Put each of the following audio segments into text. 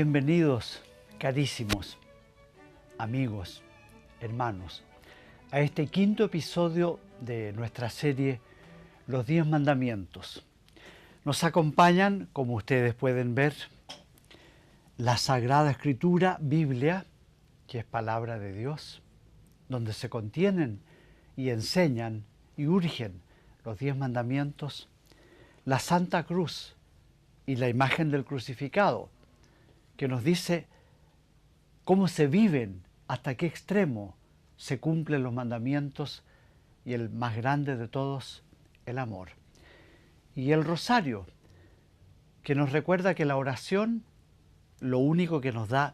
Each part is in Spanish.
Bienvenidos, carísimos amigos, hermanos, a este quinto episodio de nuestra serie Los 10 Mandamientos. Nos acompañan, como ustedes pueden ver, la Sagrada Escritura, Biblia, que es palabra de Dios, donde se contienen y enseñan y urgen los 10 mandamientos, la Santa Cruz y la imagen del crucificado, que nos dice cómo se viven, hasta qué extremo se cumplen los mandamientos, y el más grande de todos, el amor. Y el rosario, que nos recuerda que la oración, lo único que nos da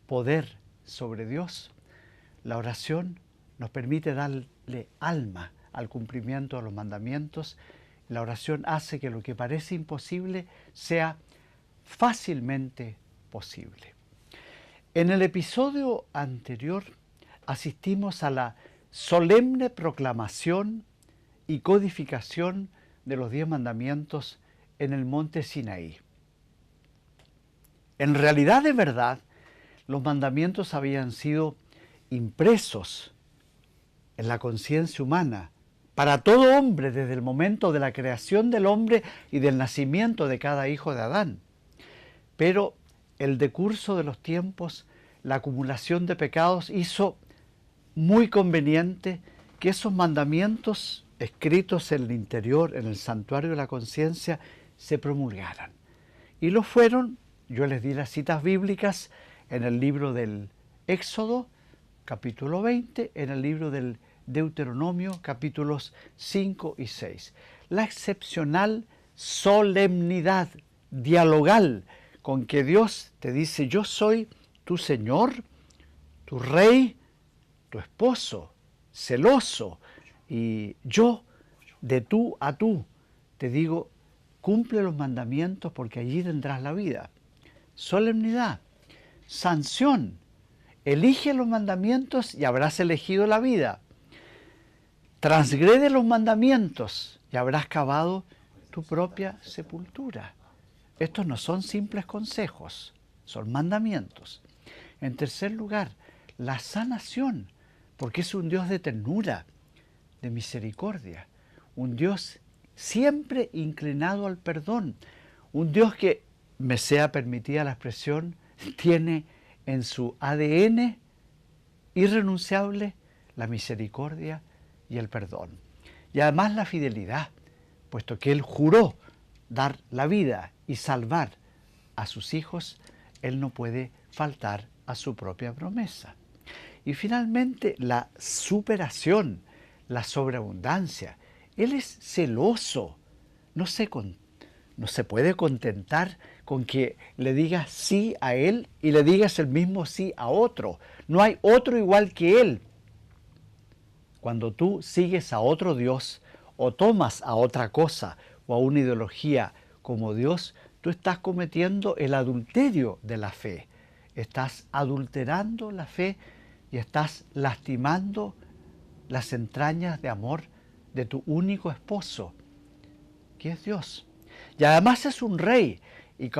poder sobre Dios, la oración nos permite darle alma al cumplimiento de los mandamientos. La oración hace que lo que parece imposible sea fácilmente posible. En el episodio anterior asistimos a la solemne proclamación y codificación de los 10 mandamientos en el monte Sinaí. En realidad, de verdad, los mandamientos habían sido impresos en la conciencia humana para todo hombre desde el momento de la creación del hombre y del nacimiento de cada hijo de Adán. Pero el decurso de los tiempos, la acumulación de pecados, hizo muy conveniente que esos mandamientos escritos en el interior, en el santuario de la conciencia, se promulgaran. Y lo fueron. Yo les di las citas bíblicas en el libro del Éxodo, capítulo 20, en el libro del Deuteronomio, capítulos 5 y 6. La excepcional solemnidad dialogal con que Dios te dice: yo soy tu Señor, tu Rey, tu esposo, celoso, y yo de tú a tú te digo, cumple los mandamientos porque allí tendrás la vida. Solemnidad, sanción, elige los mandamientos y habrás elegido la vida. Transgrede los mandamientos y habrás cavado tu propia sepultura. Estos no son simples consejos, son mandamientos. En tercer lugar, la sanación, porque es un Dios de ternura, de misericordia, un Dios siempre inclinado al perdón, un Dios que, me sea permitida la expresión, tiene en su ADN irrenunciable la misericordia y el perdón. Y además la fidelidad, puesto que Él juró dar la vida y salvar a sus hijos, Él no puede faltar a su propia promesa. Y finalmente la superación, la sobreabundancia. Él es celoso, no se puede contentar con que le digas sí a Él y le digas el mismo sí a otro. No hay otro igual que Él. Cuando tú sigues a otro Dios o tomas a otra cosa o a una ideología como Dios, tú estás cometiendo el adulterio de la fe. Estás adulterando la fe y estás lastimando las entrañas de amor de tu único esposo, que es Dios. Y además es un rey, y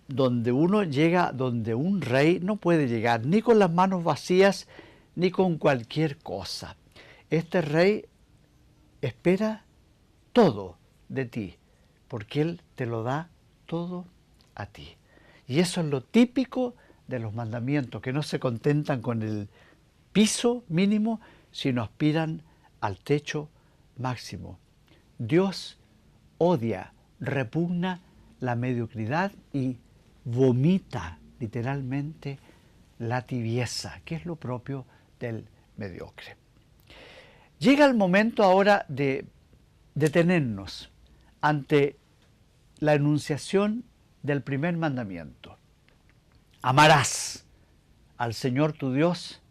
donde uno llega, donde un rey no puede llegar ni con las manos vacías ni con cualquier cosa. Este rey espera todo de ti, porque Él te lo da todo a ti. Y eso es lo típico de los mandamientos, que no se contentan con el piso mínimo, sino aspiran al techo máximo. Dios odia, repugna la mediocridad y vomita literalmente la tibieza, que es lo propio del mediocre. Llega el momento ahora de detenernos ante la enunciación del primer mandamiento. Amarás al Señor tu Dios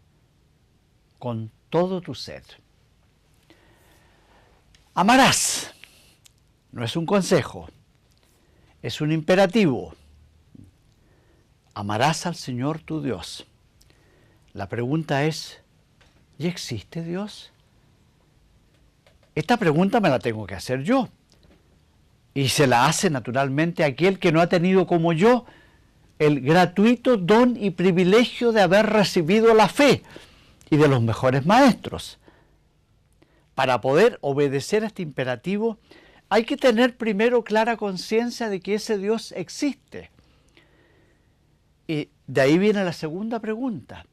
con todo tu ser. Amarás. No es un consejo, es un imperativo. Amarás al Señor tu Dios. La pregunta es, ¿y existe Dios? Esta pregunta me la tengo que hacer yo. Y se la hace naturalmente aquel que no ha tenido como yo el gratuito don y privilegio de haber recibido la fe y de los mejores maestros. Para poder obedecer a este imperativo, hay que tener primero clara conciencia de que ese Dios existe. Y de ahí viene la segunda pregunta.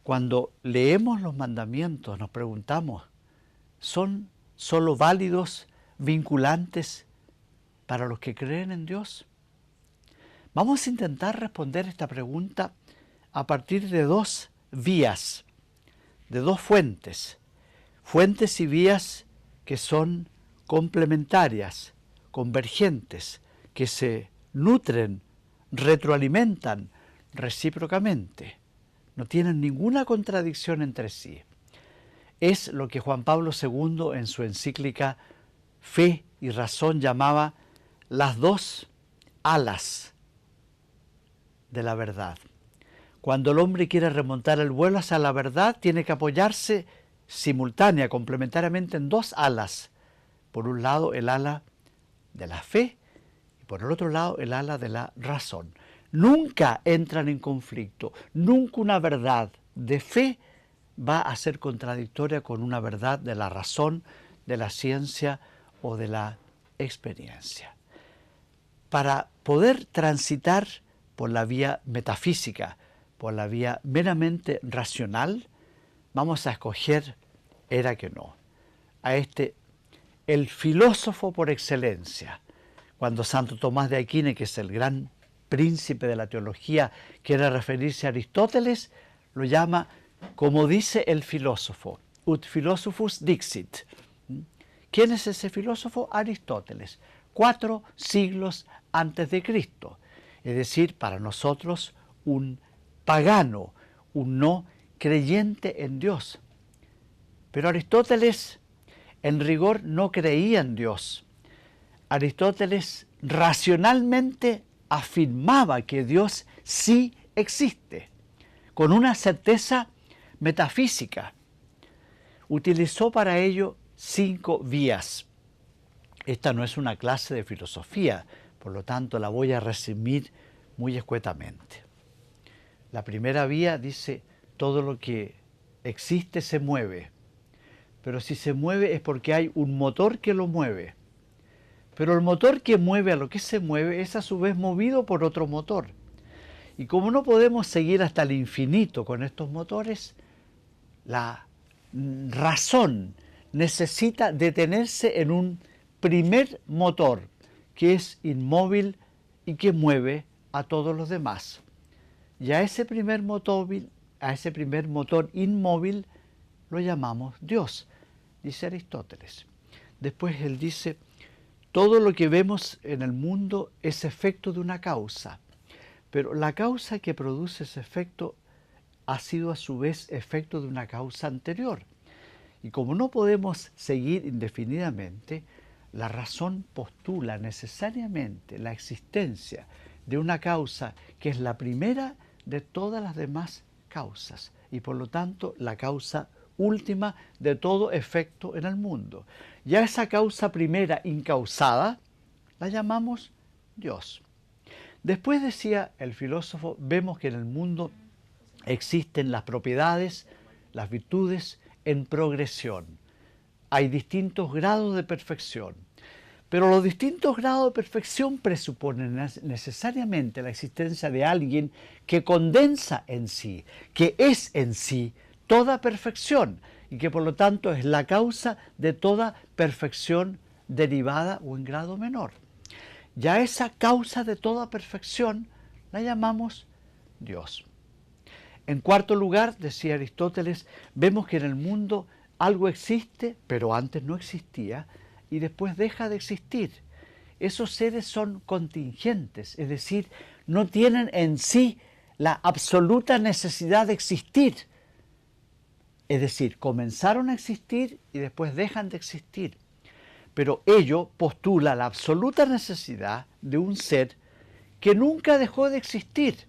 Cuando leemos los mandamientos nos preguntamos, ¿son solo válidos, vinculantes para los que creen en Dios? Vamos a intentar responder esta pregunta a partir de dos vías, de dos fuentes y vías que son complementarias, convergentes, que se nutren, retroalimentan recíprocamente, no tienen ninguna contradicción entre sí. Es lo que Juan Pablo II en su encíclica Fe y Razón llamaba las dos alas de la verdad. Cuando el hombre quiere remontar el vuelo hacia la verdad, tiene que apoyarse simultánea, complementariamente en dos alas. Por un lado el ala de la fe y por el otro lado el ala de la razón. Nunca entran en conflicto, nunca una verdad de fe va a ser contradictoria con una verdad de la razón, de la ciencia o de la experiencia. Para poder transitar por la vía metafísica, por la vía meramente racional, vamos a escoger, era que no, a el filósofo por excelencia. Cuando Santo Tomás de Aquino, que es el gran príncipe de la teología, quiere referirse a Aristóteles, lo llama, como dice el filósofo, ut philosophus dixit. ¿Quién es ese filósofo? Aristóteles, 4 siglos antes de Cristo. Es decir, para nosotros un pagano, un no creyente en Dios. Pero Aristóteles en rigor no creía en Dios. Aristóteles racionalmente afirmaba que Dios sí existe, con una certeza metafísica. Utilizó para ello 5 vías. Esta no es una clase de filosofía, por lo tanto la voy a resumir muy escuetamente. La primera vía dice, todo lo que existe se mueve, pero si se mueve es porque hay un motor que lo mueve. Pero el motor que mueve a lo que se mueve es a su vez movido por otro motor. Y como no podemos seguir hasta el infinito con estos motores, la razón necesita detenerse en un primer motor que es inmóvil y que mueve a todos los demás. Y a ese primer motor inmóvil lo llamamos Dios, dice Aristóteles. Después él dice, todo lo que vemos en el mundo es efecto de una causa, pero la causa que produce ese efecto ha sido a su vez efecto de una causa anterior. Y como no podemos seguir indefinidamente, la razón postula necesariamente la existencia de una causa que es la primera de todas las demás causas y por lo tanto la causa última de todo efecto en el mundo. Ya esa causa primera incausada la llamamos Dios. Después, decía el filósofo, vemos que en el mundo existen las propiedades, las virtudes en progresión. Hay distintos grados de perfección, pero los distintos grados de perfección presuponen necesariamente la existencia de alguien que condensa en sí, que es en sí toda perfección y que por lo tanto es la causa de toda perfección derivada o en grado menor. Ya esa causa de toda perfección la llamamos Dios. En cuarto lugar, decía Aristóteles, vemos que en el mundo algo existe, pero antes no existía, y después deja de existir. Esos seres son contingentes, es decir, no tienen en sí la absoluta necesidad de existir. Es decir, comenzaron a existir y después dejan de existir. Pero ello postula la absoluta necesidad de un ser que nunca dejó de existir.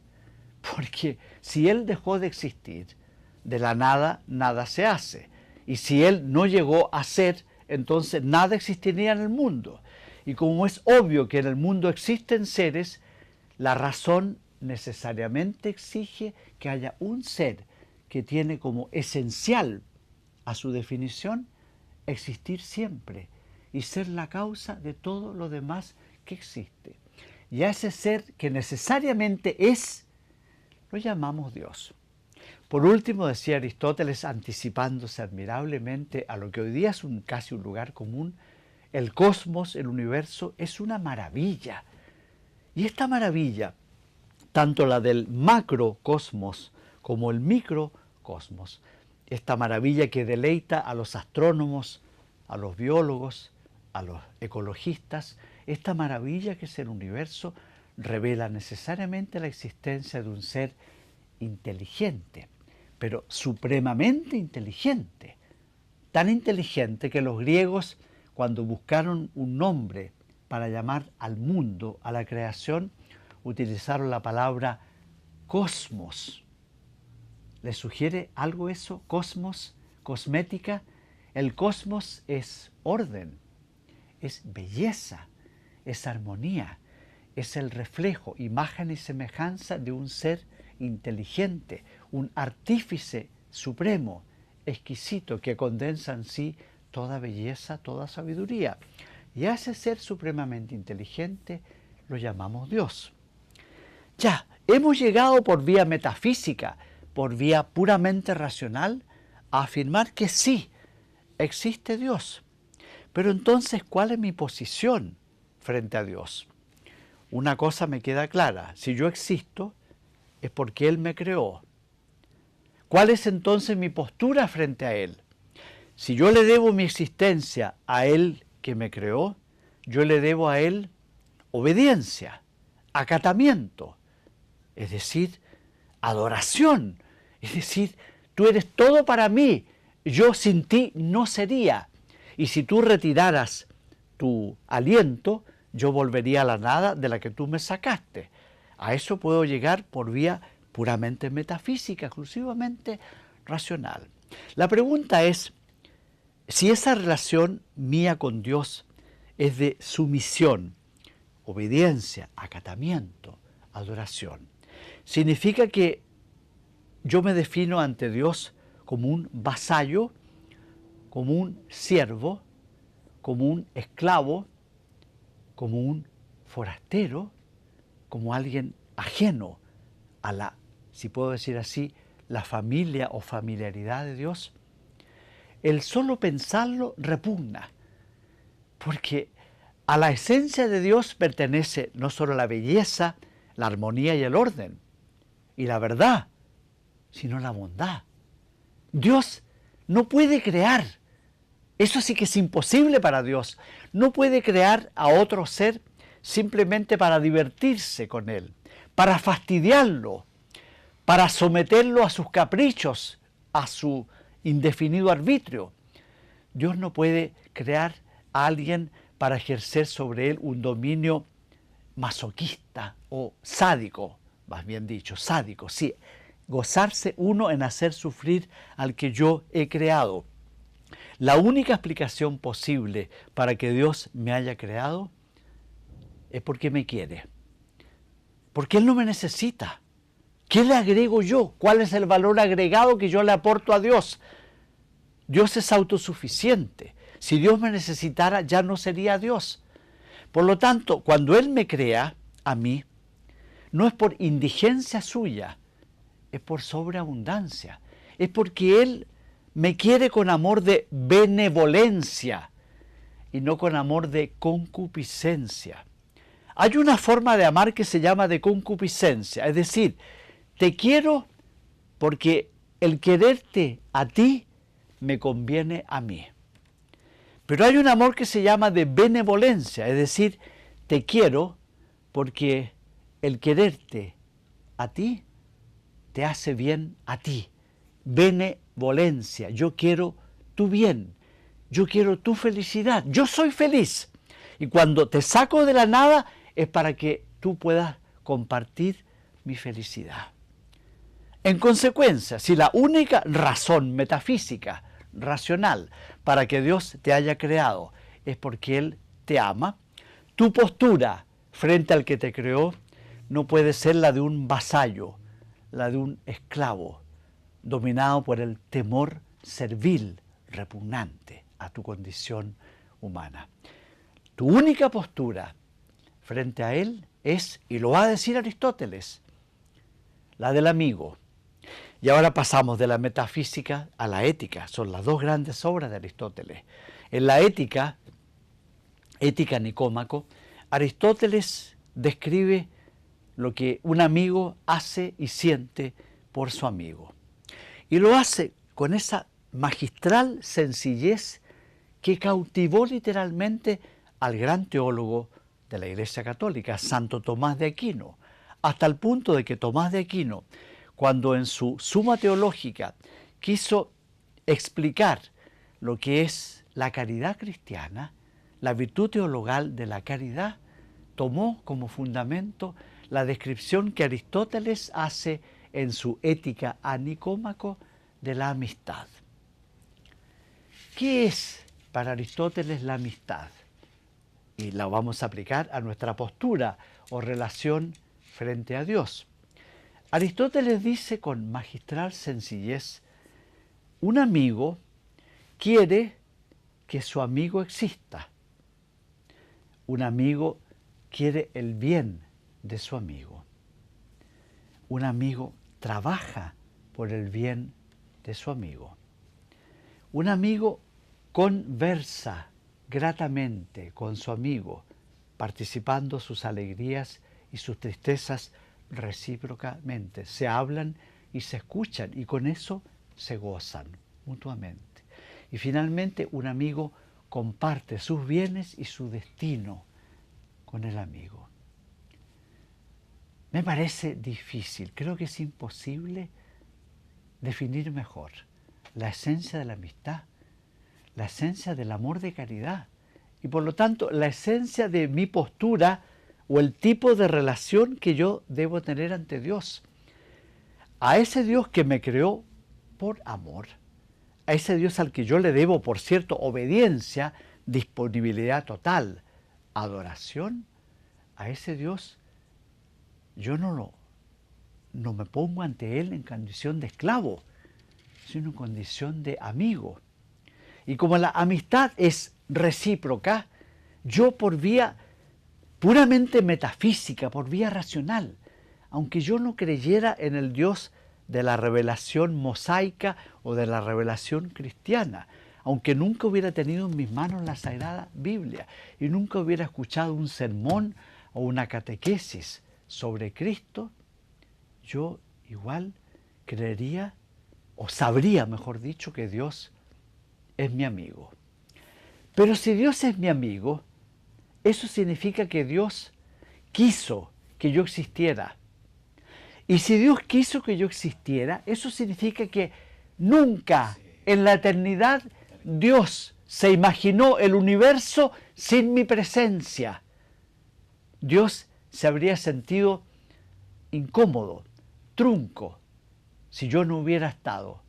Porque si él dejó de existir, de la nada, nada se hace. Y si él no llegó a ser, entonces nada existiría en el mundo. Y como es obvio que en el mundo existen seres, la razón necesariamente exige que haya un ser que tiene como esencial a su definición existir siempre y ser la causa de todo lo demás que existe. Y a ese ser que necesariamente es, lo llamamos Dios. Por último, decía Aristóteles, anticipándose admirablemente a lo que hoy día es casi un lugar común, el cosmos, el universo, es una maravilla. Y esta maravilla, tanto la del macrocosmos como el microcosmos, esta maravilla que deleita a los astrónomos, a los biólogos, a los ecologistas, esta maravilla que es el universo revela necesariamente la existencia de un ser inteligente, pero supremamente inteligente, tan inteligente que los griegos, cuando buscaron un nombre para llamar al mundo, a la creación, utilizaron la palabra cosmos. ¿Les sugiere algo eso? Cosmos, cosmética. El cosmos es orden, es belleza, es armonía, es el reflejo, imagen y semejanza de un ser inteligente, un artífice supremo, exquisito, que condensa en sí toda belleza, toda sabiduría. Y a ese ser supremamente inteligente lo llamamos Dios. Ya, hemos llegado por vía metafísica, por vía puramente racional, a afirmar que sí, existe Dios. Pero entonces, ¿cuál es mi posición frente a Dios? Una cosa me queda clara: si yo existo, es porque Él me creó. ¿Cuál es entonces mi postura frente a Él? Si yo le debo mi existencia a Él que me creó, yo le debo a Él obediencia, acatamiento, es decir, adoración, es decir, tú eres todo para mí, yo sin ti no sería, y si tú retiraras tu aliento, yo volvería a la nada de la que tú me sacaste. A eso puedo llegar por vía puramente metafísica, exclusivamente racional. La pregunta es, si esa relación mía con Dios es de sumisión, obediencia, acatamiento, adoración, ¿significa que yo me defino ante Dios como un vasallo, como un siervo, como un esclavo, como un forastero, como alguien ajeno a la, si puedo decir así, la familia o familiaridad de Dios? El solo pensarlo repugna, porque a la esencia de Dios pertenece no solo la belleza, la armonía y el orden, y la verdad, sino la bondad. Dios no puede crear, eso sí que es imposible para Dios, no puede crear a otro ser simplemente para divertirse con él, para fastidiarlo, para someterlo a sus caprichos, a su indefinido arbitrio. Dios no puede crear a alguien para ejercer sobre él un dominio masoquista o sádico, más bien dicho, sádico, sí, gozarse uno en hacer sufrir al que yo he creado. La única explicación posible para que Dios me haya creado es porque me quiere, porque Él no me necesita. ¿Qué le agrego yo? ¿Cuál es el valor agregado que yo le aporto a Dios? Dios es autosuficiente. Si Dios me necesitara, ya no sería Dios. Por lo tanto, cuando Él me crea a mí, no es por indigencia suya, es por sobreabundancia. Es porque Él me quiere con amor de benevolencia y no con amor de concupiscencia. Hay una forma de amar que se llama de concupiscencia, es decir, te quiero porque el quererte a ti me conviene a mí. Pero hay un amor que se llama de benevolencia, es decir, te quiero porque el quererte a ti te hace bien a ti. Benevolencia, yo quiero tu bien, yo quiero tu felicidad, yo soy feliz. Y cuando te saco de la nada es para que tú puedas compartir mi felicidad. En consecuencia, si la única razón metafísica, racional, para que Dios te haya creado es porque Él te ama, tu postura frente al que te creó no puede ser la de un vasallo, la de un esclavo, dominado por el temor servil, repugnante a tu condición humana. Tu única postura frente a él es, y lo va a decir Aristóteles, la del amigo. Y ahora pasamos de la metafísica a la ética. Son las dos grandes obras de Aristóteles. En la ética, Ética Nicómaco, Aristóteles describe lo que un amigo hace y siente por su amigo. Y lo hace con esa magistral sencillez que cautivó literalmente al gran teólogo de la Iglesia Católica, Santo Tomás de Aquino, hasta el punto de que Tomás de Aquino, cuando en su Suma Teológica quiso explicar lo que es la caridad cristiana, la virtud teologal de la caridad, tomó como fundamento la descripción que Aristóteles hace en su Ética a Nicómaco de la amistad. ¿Qué es para Aristóteles la amistad? Y la vamos a aplicar a nuestra postura o relación frente a Dios. Aristóteles dice con magistral sencillez, un amigo quiere que su amigo exista. Un amigo quiere el bien de su amigo. Un amigo trabaja por el bien de su amigo. Un amigo conversa gratamente con su amigo, participando sus alegrías y sus tristezas recíprocamente. Se hablan y se escuchan y con eso se gozan mutuamente. Y finalmente un amigo comparte sus bienes y su destino con el amigo. Me parece difícil, creo que es imposible definir mejor la esencia de la amistad, la esencia del amor de caridad y por lo tanto la esencia de mi postura o el tipo de relación que yo debo tener ante Dios. A ese Dios que me creó por amor, a ese Dios al que yo le debo, por cierto, obediencia, disponibilidad total, adoración, a ese Dios yo no me pongo ante Él en condición de esclavo, sino en condición de amigo. Y como la amistad es recíproca, yo por vía puramente metafísica, por vía racional, aunque yo no creyera en el Dios de la revelación mosaica o de la revelación cristiana, aunque nunca hubiera tenido en mis manos la Sagrada Biblia y nunca hubiera escuchado un sermón o una catequesis sobre Cristo, yo igual creería, o sabría, mejor dicho, que Dios es mi amigo. Pero si Dios es mi amigo, eso significa que Dios quiso que yo existiera. Y si Dios quiso que yo existiera, eso significa que nunca en la eternidad Dios se imaginó el universo sin mi presencia. Dios se habría sentido incómodo, trunco, si yo no hubiera estado.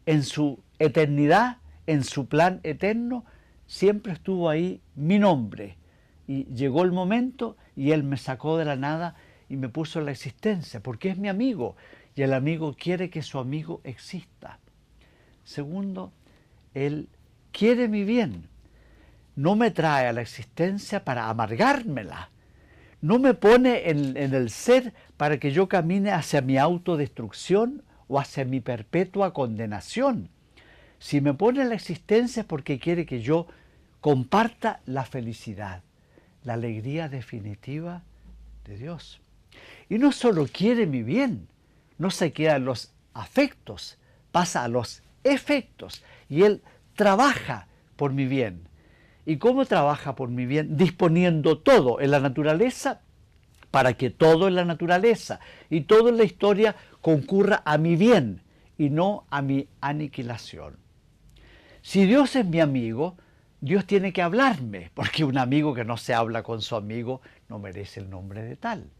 En su eternidad, en su plan eterno, siempre estuvo ahí mi nombre. Y llegó el momento y Él me sacó de la nada y me puso en la existencia, porque es mi amigo, y el amigo quiere que su amigo exista. Segundo, Él quiere mi bien. No me trae a la existencia para amargármela. No me pone en el ser para que yo camine hacia mi autodestrucción o hacia mi perpetua condenación. Si me pone en la existencia es porque quiere que yo comparta la felicidad, la alegría definitiva de Dios. Y no solo quiere mi bien, no se queda en los afectos, pasa a los efectos. Y Él trabaja por mi bien. ¿Y cómo trabaja por mi bien? Disponiendo todo en la naturaleza para que todo en la naturaleza y todo en la historia concurra a mi bien y no a mi aniquilación. Si Dios es mi amigo, Dios tiene que hablarme, porque un amigo que no se habla con su amigo no merece el nombre de tal.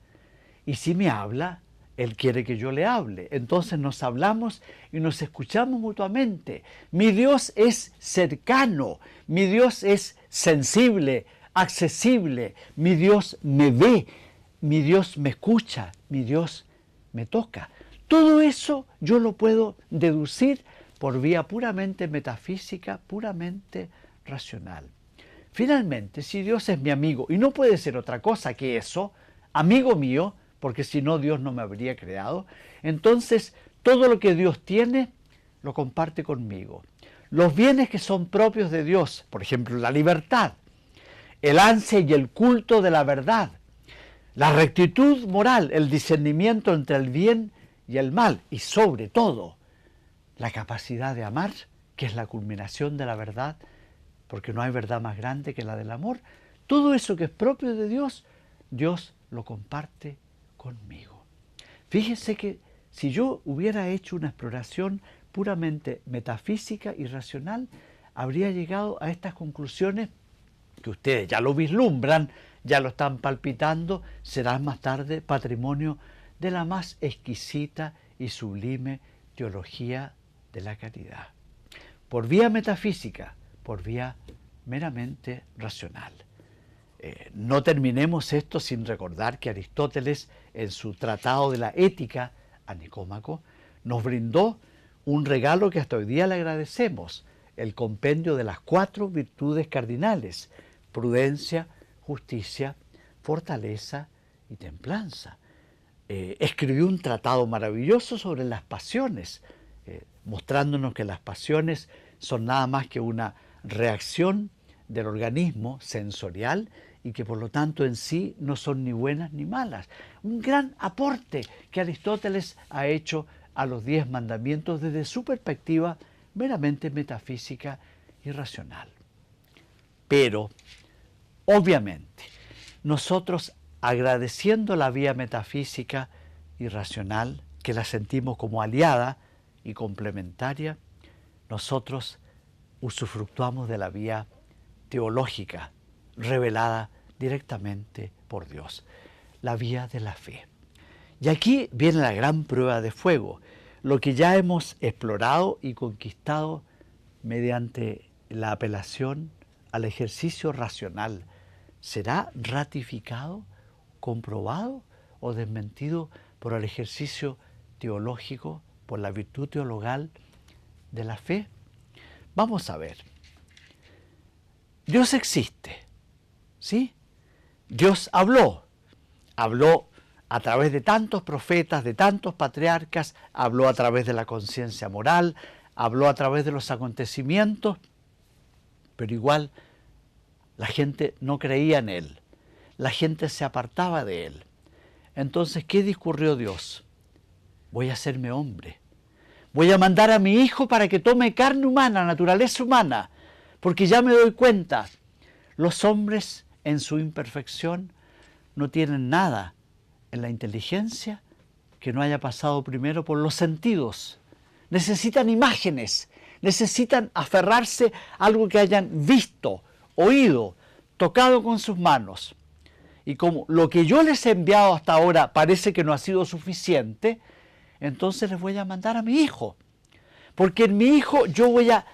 Y si me habla, Él quiere que yo le hable. Entonces nos hablamos y nos escuchamos mutuamente. Mi Dios es cercano, mi Dios es sensible, accesible, mi Dios me ve, mi Dios me escucha, mi Dios me toca. Todo eso yo lo puedo deducir por vía puramente metafísica, puramente racional. Finalmente, si Dios es mi amigo, y no puede ser otra cosa que eso, amigo mío, porque si no Dios no me habría creado, entonces todo lo que Dios tiene lo comparte conmigo. Los bienes que son propios de Dios, por ejemplo, la libertad, el ansia y el culto de la verdad, la rectitud moral, el discernimiento entre el bien y el mal, y sobre todo, la capacidad de amar, que es la culminación de la verdad, porque no hay verdad más grande que la del amor. Todo eso que es propio de Dios, Dios lo comparte conmigo. Fíjese que si yo hubiera hecho una exploración puramente metafísica y racional, habría llegado a estas conclusiones que ustedes ya lo vislumbran, ya lo están palpitando, serán más tarde patrimonio de la más exquisita y sublime teología de la caridad. Por vía metafísica, por vía meramente racional. No terminemos esto sin recordar que Aristóteles, en su Tratado de la Ética a Nicómaco, nos brindó un regalo que hasta hoy día le agradecemos, el compendio de las 4 virtudes cardinales: prudencia, justicia, fortaleza y templanza. Escribió un tratado maravilloso sobre las pasiones, mostrándonos que las pasiones son nada más que una reacción del organismo sensorial y que por lo tanto en sí no son ni buenas ni malas. Un gran aporte que Aristóteles ha hecho a los 10 mandamientos desde su perspectiva meramente metafísica y racional. Pero, obviamente, nosotros, agradeciendo la vía metafísica y racional, que la sentimos como aliada y complementaria, nosotros usufructuamos de la vía teológica revelada directamente por Dios, la vía de la fe. Y aquí viene la gran prueba de fuego, lo que ya hemos explorado y conquistado mediante la apelación al ejercicio racional. ¿Será ratificado, comprobado o desmentido por el ejercicio teológico, por la virtud teologal de la fe? Vamos a ver. Dios existe, ¿sí? Dios habló a través de tantos profetas, de tantos patriarcas, habló a través de la conciencia moral, habló a través de los acontecimientos, pero igual la gente no creía en Él, la gente se apartaba de Él. Entonces, ¿qué discurrió Dios? Voy a hacerme hombre. Voy a mandar a mi Hijo para que tome carne humana, naturaleza humana, porque ya me doy cuenta, los hombres en su imperfección no tienen nada en la inteligencia que no haya pasado primero por los sentidos. Necesitan imágenes, necesitan aferrarse a algo que hayan visto, oído, tocado con sus manos. Y como lo que yo les he enviado hasta ahora parece que no ha sido suficiente, entonces les voy a mandar a mi Hijo. Porque en mi Hijo yo voy a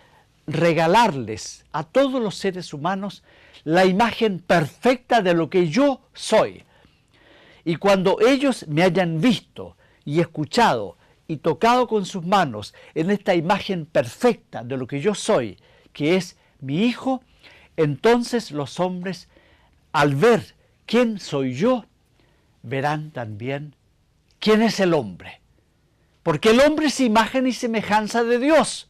regalarles a todos los seres humanos la imagen perfecta de lo que yo soy. Y cuando ellos me hayan visto y escuchado y tocado con sus manos en esta imagen perfecta de lo que yo soy, que es mi Hijo, entonces los hombres, al ver quién soy yo, verán también quién es el hombre. Porque el hombre es imagen y semejanza de Dios.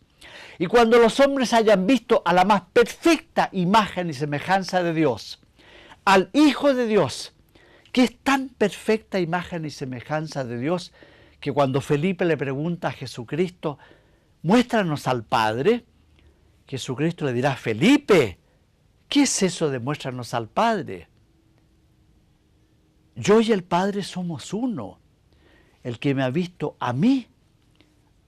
Y cuando los hombres hayan visto a la más perfecta imagen y semejanza de Dios, al Hijo de Dios, que es tan perfecta imagen y semejanza de Dios, que cuando Felipe le pregunta a Jesucristo, muéstranos al Padre, Jesucristo le dirá, Felipe, ¿qué es eso de muéstranos al Padre? Yo y el Padre somos uno. El que me ha visto a mí,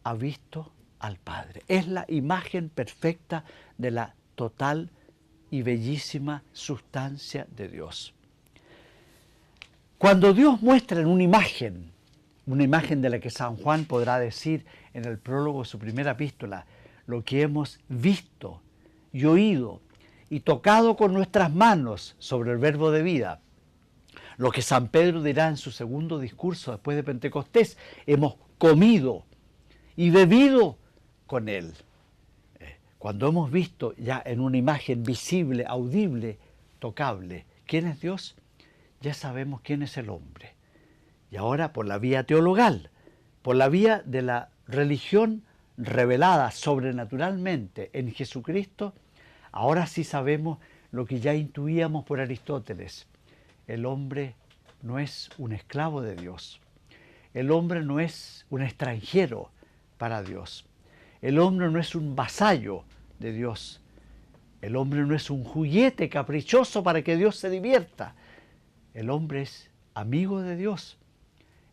ha visto al Padre. Es la imagen perfecta de la total y bellísima sustancia de Dios. Cuando Dios muestra en una imagen de la que San Juan podrá decir en el prólogo de su primera epístola, lo que hemos visto y oído y tocado con nuestras manos sobre el verbo de vida, Lo que San Pedro dirá en su segundo discurso después de Pentecostés: hemos comido y bebido con Él. Cuando hemos visto ya en una imagen visible, audible, tocable, ¿quién es Dios? Ya sabemos quién es el hombre. Y ahora, por la vía teologal, por la vía de la religión revelada sobrenaturalmente en Jesucristo, ahora sí sabemos lo que ya intuíamos por Aristóteles. El hombre no es un esclavo de Dios. El hombre no es un extranjero para Dios. El hombre no es un vasallo de Dios. El hombre no es un juguete caprichoso para que Dios se divierta. El hombre es amigo de Dios.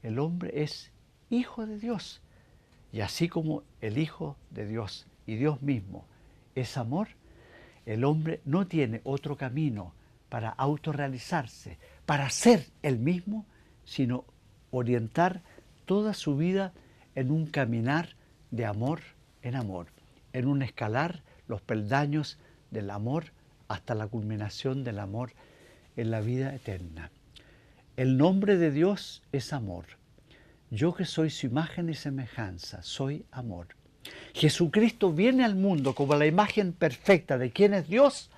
El hombre es hijo de Dios. Y así como el Hijo de Dios y Dios mismo es amor, el hombre no tiene otro camino para autorrealizarse, para ser él mismo, sino orientar toda su vida en un caminar de amor en amor, en un escalar los peldaños del amor hasta la culminación del amor en la vida eterna. El nombre de Dios es amor. Yo que soy su imagen y semejanza, soy amor. Jesucristo viene al mundo como la imagen perfecta de quién es Dios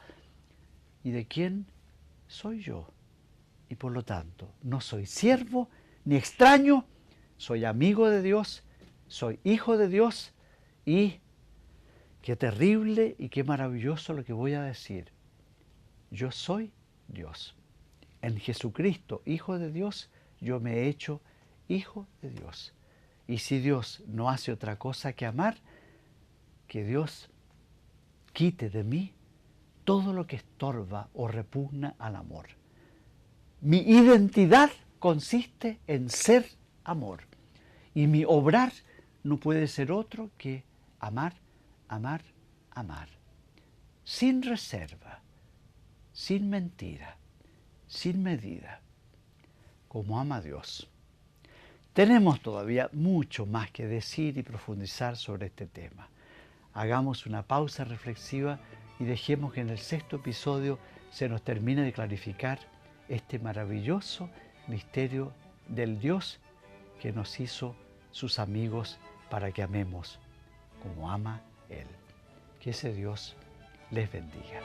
y de quién soy yo. Y por lo tanto, no soy siervo ni extraño, soy amigo de Dios, soy hijo de Dios, y qué terrible y qué maravilloso lo que voy a decir. Yo soy Dios. En Jesucristo, Hijo de Dios, yo me he hecho Hijo de Dios. Y si Dios no hace otra cosa que amar, que Dios quite de mí todo lo que estorba o repugna al amor. Mi identidad consiste en ser amor. Y mi obrar no puede ser otro que amar, amar, amar. Sin reserva, sin mentira, sin medida, como ama Dios. Tenemos todavía mucho más que decir y profundizar sobre este tema. Hagamos una pausa reflexiva y dejemos que en el sexto episodio se nos termine de clarificar este maravilloso misterio del Dios que nos hizo sus amigos para que amemos como ama Él. Que ese Dios les bendiga.